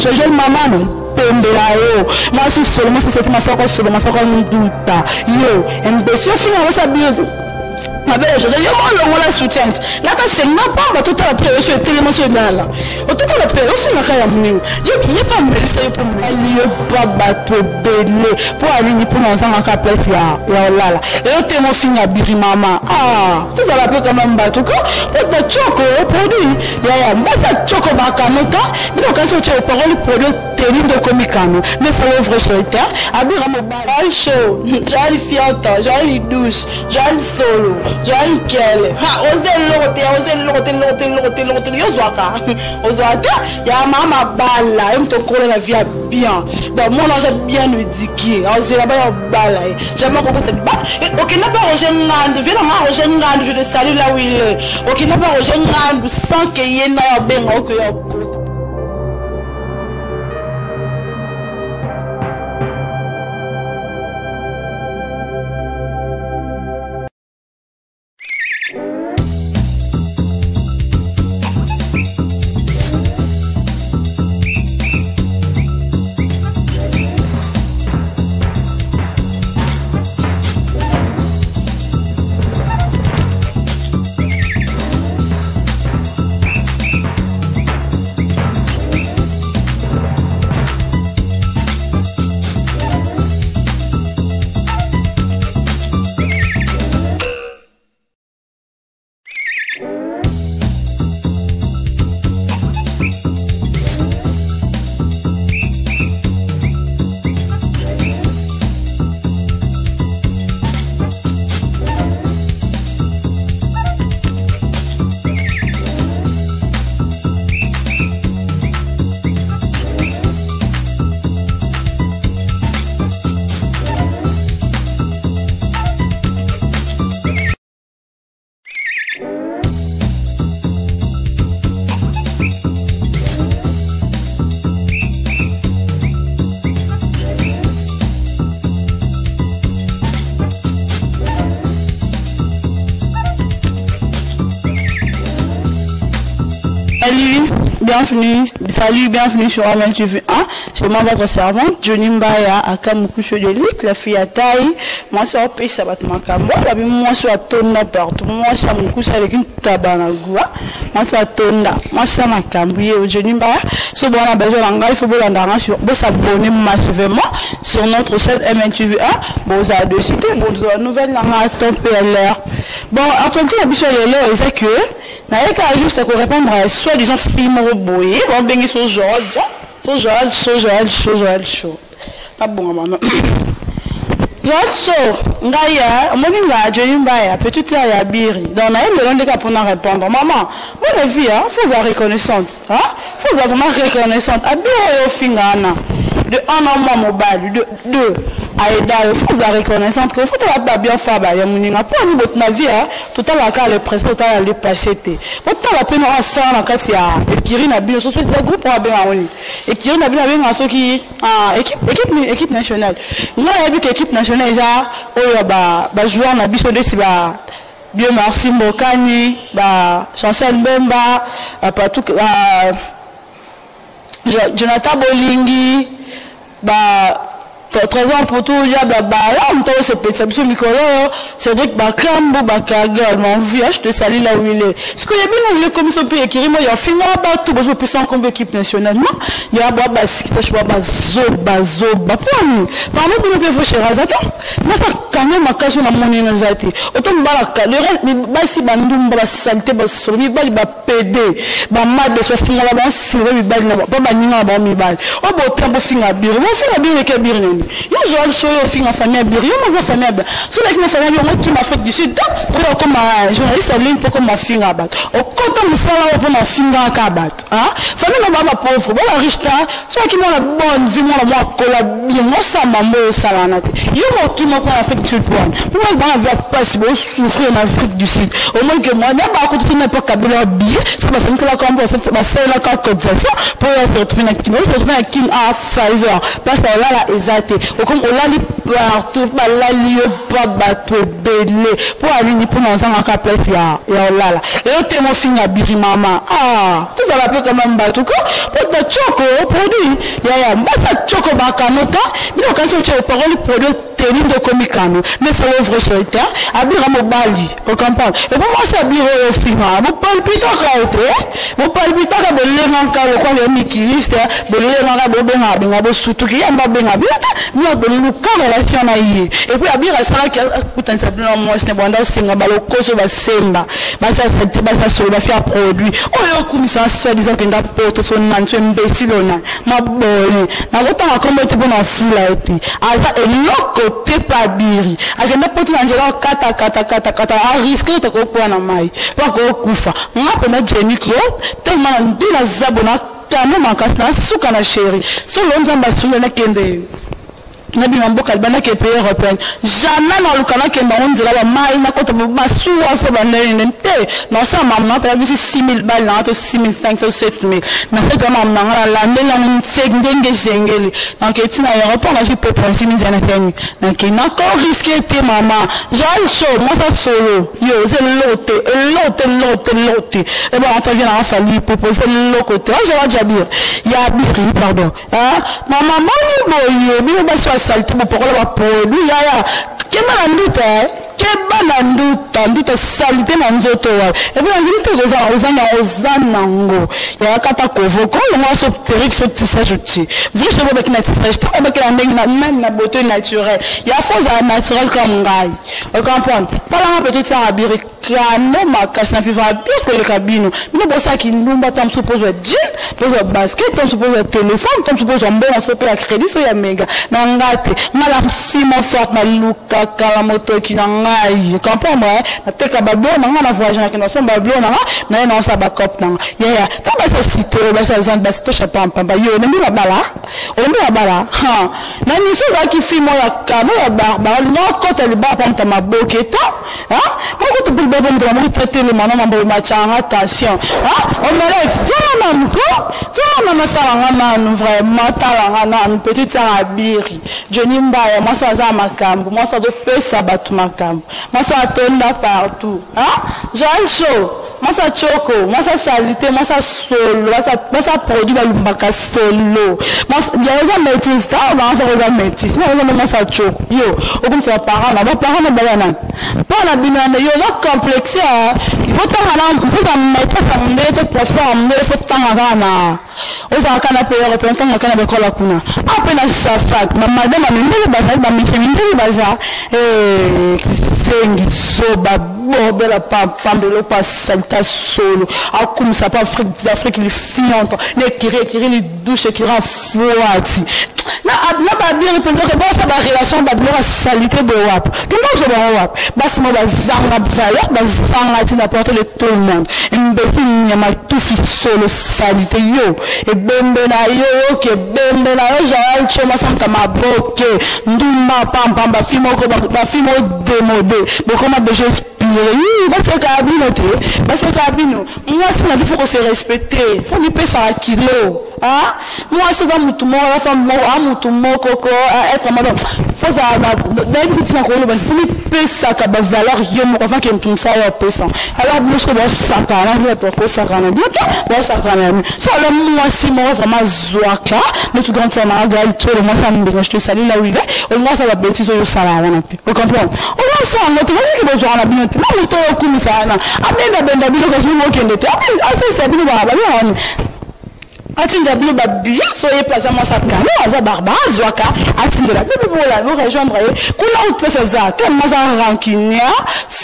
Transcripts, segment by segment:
jeune maman Pembelayo, moi c'est seulement c'est ma soeur solo, ma soeur douta. Yo, imbécile finalement ça bien. Ma belle, je dis moi la soutien. Là quand c'est ma pas tout à l'heure sur tellement sur là. Au tout à l'heure aussi na kaya mimi. Je n'y pas me laisser pour me. Aliyo pas bateau belé pour aller ni pour nous en cas place ya là. Et au témo fini biri mama. Ah, tout ça la peut quand même bateau ko. Pour de choco produit. Ya mbasa choco bakamota. Mais quand tu as parole produit terrible de comicano. Mais ça l'ouvre sur le terre. Abira mo bal show. Jali fianta, jali douce, jali solo. Jali kele. Ha, oze lote. Yozwaka. Ozwaka. Ya mama bala. Aime te coller la vie bien. Donc mon ange bien éduqué. Oze là-bas ya bala. J'aime pas qu'on te bat. Ok, n'a pas Roger Ngand. Viens là, Roger Ngand. Je te salue là où il est. Ok, n'a pas Roger Ngand. Sans qu'il y ait na ben ok ya. Salut, bienvenue sur Amel TV1. C'est moi votre servante, Johnny Mbaya, à Kamukusho de Lik, la fille à taille. Moi, c'est au pays, ça va te manquer. Moi, c'est à Tonda partout. Moi, c'est à Mukusho avec une tabanagua. Moi, c'est à Tonda. Moi, c'est à Makambi, Johnny Mbaya. Ce bon, on a besoin d'engager, il faut s'abonner massivement sur notre chaîne MNTV1. Bon, vous avez deux sites, bon, vous avez une nouvelle langue à ton PLR. Bon, en tout cas, il c'est que. N'a qu'à juste répondre à soi-disant film roboyé, bon ben ils sont George, pas bon maman. Yaso, ngaya, moninga Johnny Mbaya, petit ya biri. Donc na le long de cas pour nous répondre. Maman, bonne vie hein, faut avoir reconnaissante, hein? Faut avoir vraiment reconnaissante. Abiro yo fingana. De un an mobile, de deux. Aïda, il faut la reconnaissance que faut la bien faire bah yamuninga pour nous votre vie hein tout à la cas le presque tout à le passé té votre la peine à ça na kati ya ekiri na bio so so des groupe wa bien oni ekiri na bien so qui équipe nationale là il y a vu que équipe nationale ça oyo ba joueur na biso de si ba bien merci Mbokani ba Chancel Mbemba pas tout Jonathan Bolingi ba trésor pour tout il y a là on t'a ce perception micro Cédric Bakambo Bakaga mon vieux je te salue là où il est ce que y a bien le comme ce pays qui moi il y a fini pas tout besoin de comme équipe nationale il y a ba basket je vois zoba pour nous par nous peut faire razata mais ça quand même occasion na mon inazati autant balaka le reste mais basi bandum ba saleté ba somi ba PD ba mad so finga la ba silver mi bal na ba ninga ba mi bal o bo tempo finga bir mo finga bir ke bir ni yo je show yo finga famille bir yo mo famille so like na famille yo qui m'Afrique du Sud pour comme journaliste en ligne pour comme finga bat o konta musala pour ma finga ka bat hein famille na ba pauvre ba riche ta so qui mo la bonne vie mo la mo kola bien mo sa mambo salana yo mo qui m'a fait Afrique du Sud pour moi il va pas si beau souffrir en Afrique du Sud au moins que moi n'a pas continuer n'importe quel billet c'est parce que la combo c'est la cotisation pour se retrouver dans Kino se retrouver à Kin à Pfizer place là là exact au comme on l'a li partout pas là li pas bateau belé pour aller ni pour dans en cas place ya là et te mon fin à biri mama tout ça va pas quand même bateau pour de choco produit ya mbasa choco bakanota mais quand tu as parole produit terrible de comicano mais ça l'ouvre sur le terre abira mobali au campagne et pour moi ça biro au film vous palpita kaote vous palpita ka bolé nan ka le quoi le mikiliste bolé nan ka bobenga benga bo surtout qui amba benga biata mi o lu ka relation na yi et puis abira ça qui putain ça bien moi c'est bon singa balo koso ba semba ba ça sur ba faire produit oh yo kumisa soit disant que nda poto son nan so imbécile na ma boni na lota comme te bon en fou là été aza eloko te pa biri agenda poto angela kata a risque to ko kwa na mai pa ko kufa ngapa na Jenny Klo tellement ndina zabona kama makasna suka na chéri so lonzamba sule na kende nabi mamboka albana ke pays européen jamais na lukana ke bango nzela ba mai na kota masuwa so bandele nte non ça maman pa bisi 6000 balles na to 6500 7000 na fait comme maman la ndela ngenge zengeli donc etina Europe on a ju peu principe zana tenu donc na ko risquer te maman j'al chaud moi ça solo yo c'est lote et bon on peut venir en famille proposer le côté je vais déjà dire il y a biri pardon hein maman moni boye bi ba so salté pour le produit ya kema nduta keba nduta salté manzoto wa et bien nduta ozana ngo ya kata kovoko ngo so perruque so tissage outil vous je veux avec naturel je avec la même la beauté naturelle ya faut naturel comme ngai on comprend pas la petite ça abiri kano makasi na vivre bien que le cabine nous bossa qui nous batam suppose jean suppose basket on suppose téléphone on suppose un bon suppose à crédit so ya mega na ngate mala simo forte na luka kala moto ki na ngai comprends moi na teka bablo na ngana voyage na so bablo na na sa backup na ya ta ba sa cité ba sa zan ba to chapa pamba yo na mi bala ha na ni so ba ki fimo ya kano ya ba no kota li ba panta maboketo ha ko to bon de la traiter le maman mambo machanga attention hein on mélègue vraiment talanga petite sarabiri Johnny Mbaya moi ça za makambo moi ça de pesa batu makambo moi ça atonda partout hein Joël Show moi ça choco moi ça salité moi ça solo moi ça produit ba lumbaka solo moi il y a des métis ta on va faire des métis moi ça choco yo au comme ça parents na bayana pas la binane yo la complexe il faut t'en mettre professeur mais faut t'en na oza kana pe européen quand kana be kola kuna apena safak madame amindele baza ba mitindele baza sengi soba bordel pambelo pas salta solo a comme ça pas Afrique les fiantes les kiri les douche qui rend fouati na ba bien répondre que bon ça ba relation ba la salité de wap que non je ba wap bas mo ba zanga valeur ba zanga ti n'apporter le tout le monde mbesi nyama tout fi solo salité yo et bembe na yo ke bembe na yo ja choma santa maboke nduma pam ba fimo ko ba fimo démodé beaucoup ma besoin parce que cabino moi si la vie faut qu'on se respecter faut lui payer ça kilo ah moi c'est dans mutumo la femme mutumo koko être madame faut ça d'habitude tu n'as pas faut lui payer ça ka ba valeur yemo avant que tout ça ya pesa alors moi je dois ça kana le pour ça kana bien ça kana ça le moi si moi vraiment zoaka mais tout grand ça m'a gal tout le moi ça me je te salue là où il est au moins ça va bêtise au salaire on comprend au moins ça on a besoin la bien non to kumi sana abenda benda bilo kasi mo kende te asa bilo ba bien atinda bilo ba bien so e plaza moi ça kana aza barbare zoaka atinda la bilo la no rejoindre kuna ou peut ça te maza rankinia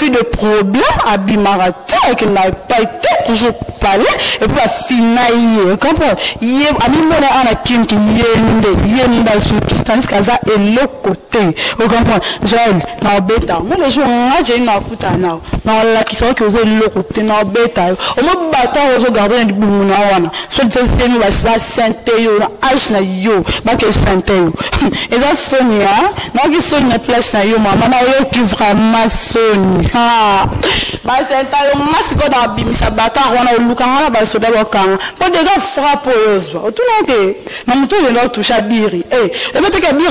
fille de problème à Bimarata qui n'a pas été toujours parlé et puis la finaille comprends il a mis mon ana kim qui yenda sur Kistanis kaza et l'autre côté vous comprenez Joël na beta moi les jours on j'ai na kuta na la qui sont que vous l'autre côté na beta au moins bata aux gardien du boumuna wana so c'est nous va santé yo na age na yo ba que santé yo et ça Sonia na qui Sonia place na yo maman na yo qui vraiment Sonia ba santé yo masiko da bimisa bata wana lukanga ba soda bakanga po de ga frappe yozwa otunate na muto yelo toucha biri et peut-être biri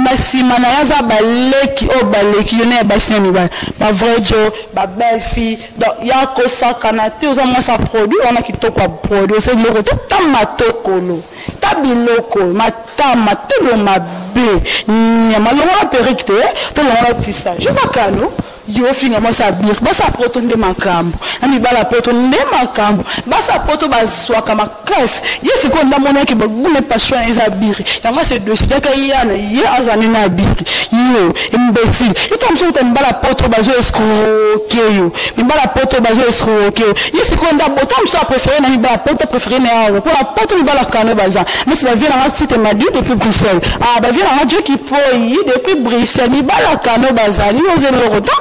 na sima na yaza baleki o baleki yone ba sinani ba vrai jo ba belle fille donc ya ko sakana te oza moi ça produit on a kitoko produit c'est le côté tamatokolo tabiloko matama telo mabe nyama lo perikte to lo tisa je va kano yo finalement ça bire ba ça poto nde makambo ani bala poto nde makambo ba ça poto ba swa kama classe yesi ko ndamona ke ba gune passion eza bire yanga c'est de sidaka yana ye azani na bire yo imbécile yo tom so tem bala poto ba zo escroquer yo mi bala poto ba zo escroquer yesi ko ndamo tom so préféré na mi bala poto préféré na pour la poto mi bala kano baza mais ça vient na site madu depuis Bruxelles ba vient na Dieu qui poyi depuis Bruxelles mi bala kano baza ni oze le rotan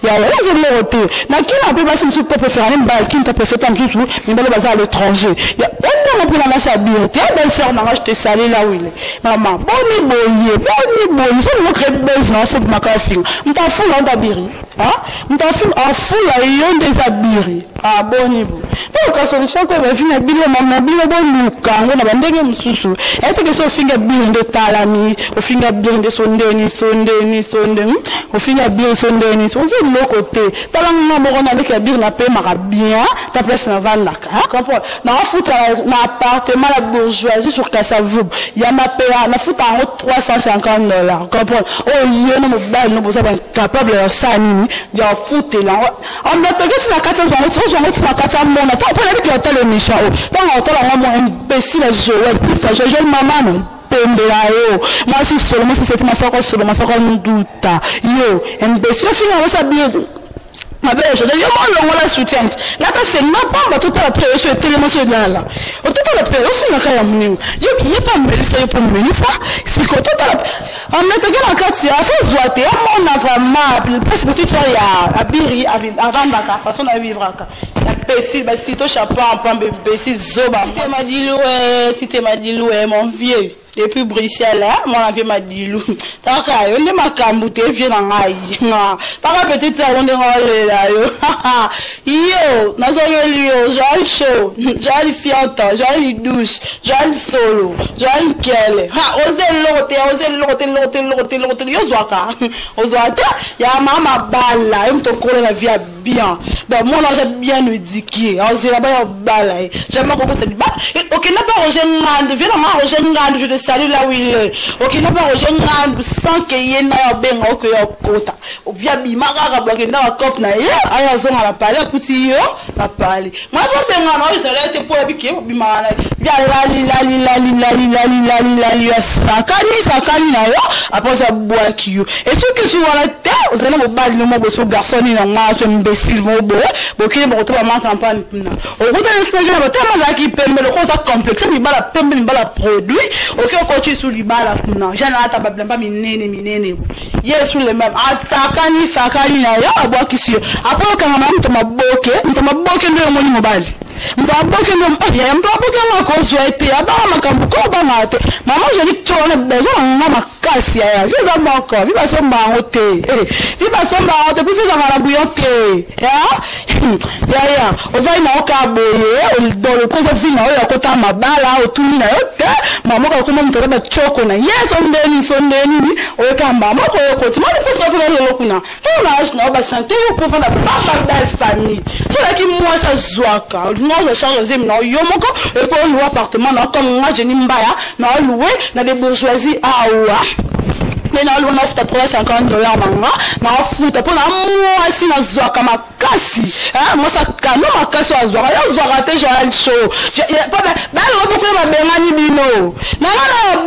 il y a les rotés na qui n'a pas passé sur peuple faire un bal qui t'a fait tant tout mais dans le bazar à l'étranger il y a un peu la masse à bien t'es belle sœur n'a acheté salé là où il est maman bon c'est notre besoin faut que ma café on t'a fou là d'abiri hein on t'a fou en fou là il des abiri ah bon niveau pour que solution que va venir bile maman bile bon luka on a bandenge mususu et que so finga bile de talami au finga bile de sondeni au finga bile sondeni le côté talanga morona avec la bire na paix mara bien ta place na vanda comprends na fouta na appartement la bourgeoisie sur Kassavoub ya ma paix na fouta en $350 comprends oh yo no mobile no boza capable de ça ni ya fouter là on a tageti na 400 na 400 mona ta pas avec l'hôtel émission dans l'hôtel on a imbécile Joël Joël maman moi si seulement si c'était ma soeur seulement ma soeur douta yo imbécile finalement ça bien ma belle je dis yo la soutien là c'est ma pas tout la prière sur tellement sur là au tout la prière au final quand même yo qui est pas mêlé ça pour me ça c'est que tout la on met que la carte c'est à faire zoiter on a vraiment parce que tu as à biri avant la façon de vivre imbécile bah si toi chapeau en pan imbécile zoba tu m'a dit loué mon vieux depuis Bruxelles là mon avis m'a dit lou taka on est ma camboute vient en aïe taka petite ça on est là yo nazongeli yo jali show jali fianta jali douche jali solo jali kele ha oze lote yo zwaka ozwata ya mama bala mto kole la vie bien donc mon âge bien éduqué oze la ba bala j'aime beaucoup te ba OK n'a pas roger ngande viens na roger ngande je te salue là où il est OK n'a pas roger ngande sans que yena benga OK yo kota via bimaka ka bloquer na cop na ye aya zonga la parler kuti yo la parler moi je benga na ça là te pour biki bimaka via la sakani na yo après ça bois qui yo et ce que sur la terre vous allez me parler mo bo so garçon ni na ma so imbécile mo bo ki mo to ma campagne na au bout de l'explosion ba tellement ça qui permet le cause complexe mi bala pembe mi bala produit OK on continue sur li bala kuna jana ata ba blamba minene yesu le même atakani sakani na yo bois qui sur après quand mtu maboke ndio moni mobile mbaboke ndio ya mbaboke ma konsuete aba makambu ko ba mate mama je dis tu on a besoin na makasi ya viva moko viva somba hote viva somba hote puis viva marabuyote ya o vai na okaboye do le koza vina o yakota mabala o tuni na yote mama ko kuma mtore ba choko na yeso ndeni o kamba moko yokoti mali pesa pour le lokuna to na na ba santé pour vendre pas belle famille so la ki moi ça zwaka non je change zim na yomoko et pour louer appartement na comme moi je ni mbaya na louer na des bourgeoisie awa na louer na futa $350 manga na futa pour na moi si na zwaka makasi moi ça kano makasi wa zwaka ya zwaka te je show pas ba lo beaucoup ma bengani bino na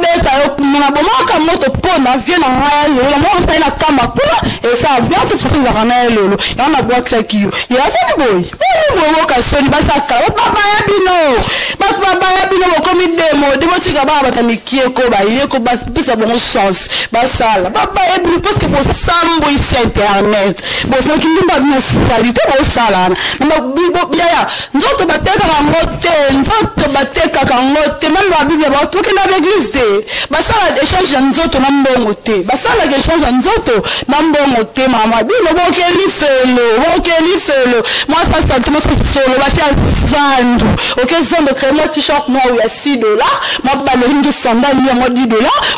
beta yo mona bomaka moto pona vient na ngaya lolo mo sa ina kama kuna et ça vient te faire la ngaya lolo ya na boîte ça kiyo ya tani boy bo ka soni basaka papa ya bino komi demo tika ba batamikie ko ba ye ko ba pisa bon chance basala papa ya bino parce que pour sambo ici internet bon c'est qui ndimba na salite ba sala na bibo ya nzoto bateka ka ngote nzoto bateka ka ngote même ba bible ba to ke na l'église de basala échange nzoto na mbongo te basala échange nzoto na mbongo te mama bino bokeli felo moi ça sentiment solo batia zandu OK zandu créer moi t-shirt moi il y a $6 moi ballerine de sandal moi $10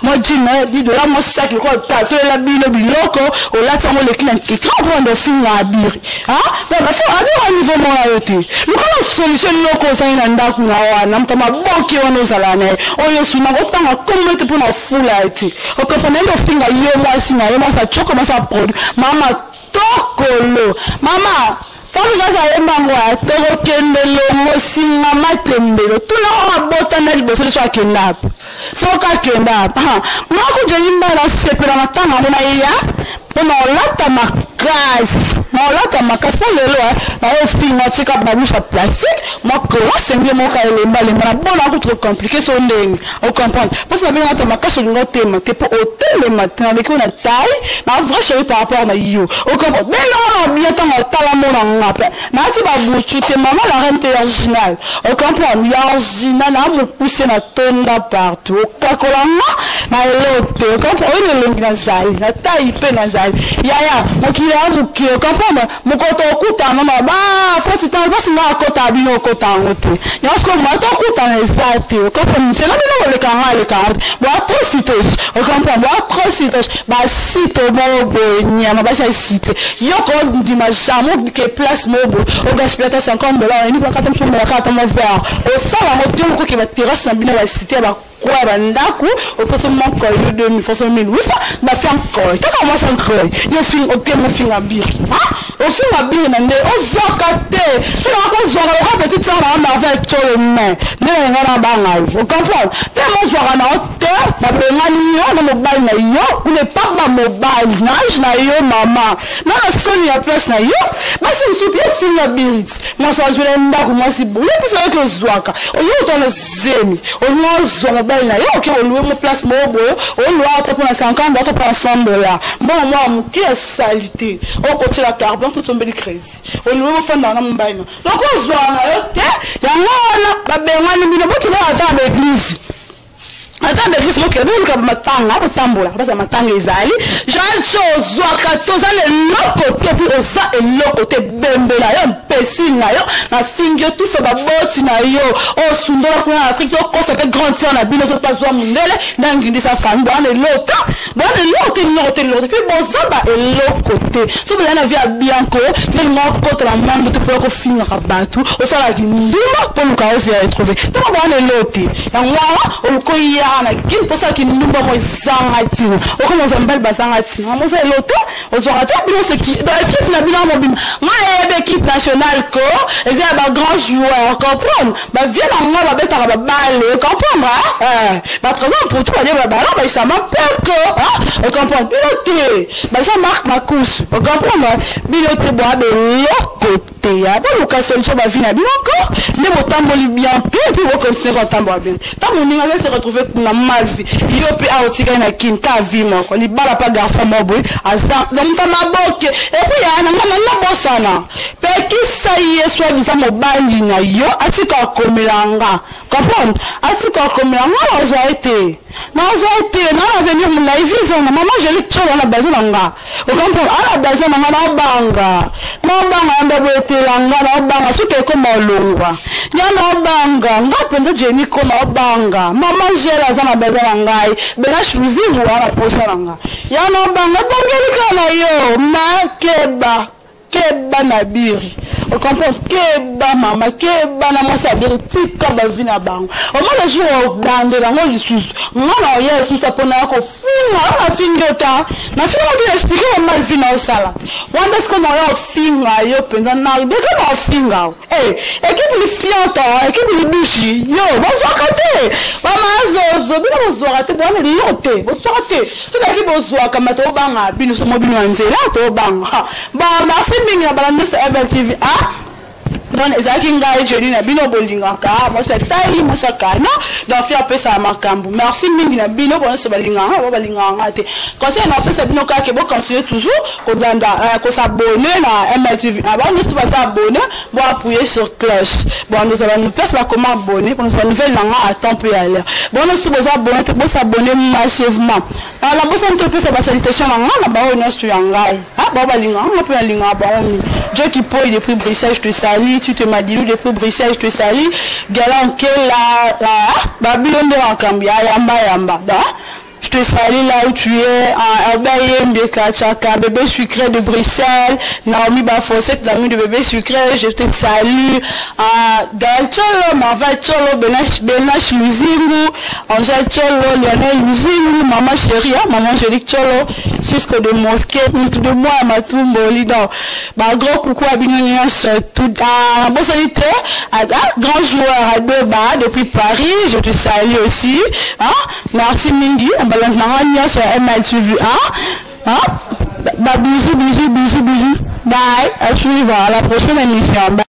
moi jean $10 moi sac le quoi tato la biloko au là ça moi le client qui prend de film à abir hein mais ba faut abir au niveau moi là yote le quoi solution loko ça ina ndaku na wana mtama boki ono zalane oyo suna otanga comment pour na fula eti o comprenez le film yo moi sina yo moi ça choko moi ça produit mama tokolo mama Femme gaza emangwa toko kendelo mosinga matembelo tuna abota na liboso so akenda soka kenda mako jenyimba la sepela matanga mona ya pona lata makasi pour lelo na ofinga chika babusha plastique moko wasengi moka elemba lemba bona ko trop compliqué so ndenge o comprendre parce que bien ta makasi ngo tema te po hotel matin avec une taille na vrai chérie par rapport na yo o comprendre mais non bien tant tala mona ngapa na ti ba buchu te maman la reine originale o comprendre ya original na mo pousser na tonda partout o kakolanga na elote o comprendre o lengi na zali na taille pe na zali ya mokili amuki o comprendre mokoto okuta no ba faut tu t'en vas na kota bino kota ngote ya sko mato okuta na ezate o comprendre c'est là bino le kanga bo atrocitos o comprendre bo atrocitos ba site mo nyama ba site yoko ndima jamu ke place mobo o gaspiller $50 ni kwa kata mchumba kata mo ver o sala mo tiongo ko ke ba terrasse na bino ba cité ba quoi bandaku au poste mon col de 2000 oui ça m'a fait encore t'as commencé à croire il film OK mon film à bir au film à bir nande o zokate c'est la cause zora la petite ça on avait tout le main ne ngana banga vous comprenez tellement zora na hôtel na bengani yo na mobile na yo ou ne pas ma mobile na yo mama na la soni à place na yo basi msupie film à bir moi ça je l'aime pas moi si bon parce que zoaka o yo dans le zemi o no zora na yo ke o louer mon place mo boyo o louer ta pour $50 pour $100 bon moi qui est salité o côté la carbone tout tomber le crédit o louer mon fond dans mbaina donc on se voit na yo te ya ngona ba bengani bino bo ki ba ata ba église ata ba église mo ke bo ka matanga o tambola parce que matanga ezali jean chose zoaka to za le lokote puis o sa e lokote bembela yo pesina yo na fingio tout ça ba boti na yo o sundola ko na Afrique yo ko ça peut grandir na bino so pas zo mundele na ngindi sa famille bon le lote puis bon ça ba e lokote so bien na via bianco le mo ko la mando te pour ko finir abatu o ça la ndima pour le cas se retrouver to ba le lote ya ngwa o ko ya na kin pour ça ki ndumba mo zanga tino o ko mo zambal ba zanga tino mo fait lote o so rata bino ce qui dans l'équipe na bino mo bino moi équipe nationale ko et ça ba grand joueur comprendre ba vient na moi ba beta ba balle comprendre ba 3 ans pour tout aller ba ballon ba ça m'appelle que comprendre piloter ba ça marque ma course comprendre piloter bois de côté ya ba location so ba vina bien encore mais mo tamboli bien puis mo continuer à tambola bien tant mon ninga se retrouver na mal vie yo pe a otika na kinta vie mo ko li bala pa garçon mo boy asa donc ta maboke et puis ya na bosana pe ki sa ye soit bizarre mobile na yo atika komelanga comprendre atika komelanga wa été na venir mon live na maman je l'ai trop na besoin nga o comprendre ala besoin na banga ndabete langa na banga suke ko molungwa ya na banga ngapenda jeni ko na banga mama jela za na besoin ngai bela shluzivu ala posa langa ya na banga bongeli kana yo makeba keba na biri. On comprend keba mama, keba na moi ça biri tika ba vie na bango. Au moins le jour au bande la moi lisusu. Moi na oya sous ça pona ko finga, na fingota. Na finga de expliquer comment vie na sala. Wanda ce qu'on a finga yo penza na de comment finga. Équipe li fianta, équipe li bichi. Yo, bonsoir kate. Mama zo bino bonsoir te bwana li yote. Bonsoir te. Tout équipe bonsoir kamato banga bino so mobile nzela to banga. Ba merci mingi na balande sur MLTV. Donc ezaki ngai jeli na bino bolingaka moi c'est taille moi ça kana donc fi apesa makambu merci mingi na bino bona se balinganga te conseil na apesa bino ka ke bo continuer toujours ko zanda ko s'abonner na MLTV avant nous pas abonner bon appuyer sur cloche bon nous allons nous place la comment abonner pour nous nouvelle nanga à temps peut aller bon nous sommes abonnés te bo s'abonner massivement la bossa on te peut sa salutation na ba on sur ngai ba balinganga pe linga ba on Dieu qui paye depuis Bruxelles je te salue tu te m'as dit depuis Bruxelles je te salue galant que la Babylone de Cambia yamba je te salue là où tu es en Albayem de Kachaka bébé sucré de Bruxelles Naomi Bafosset l'ami de bébé sucré je te salue Gaël Cholo Mava Cholo Benash Luzingu Angèle Cholo Lionel Luzingu maman chérie maman chérie Cholo Cisco de Mosquée tout de moi Matumbo Lido bah gros coucou à Bignon tout bon salutaire grand joueur à Beba depuis Paris je te salue aussi merci Mingi balance na sur MLTV bisous bye à suivre à la prochaine émission.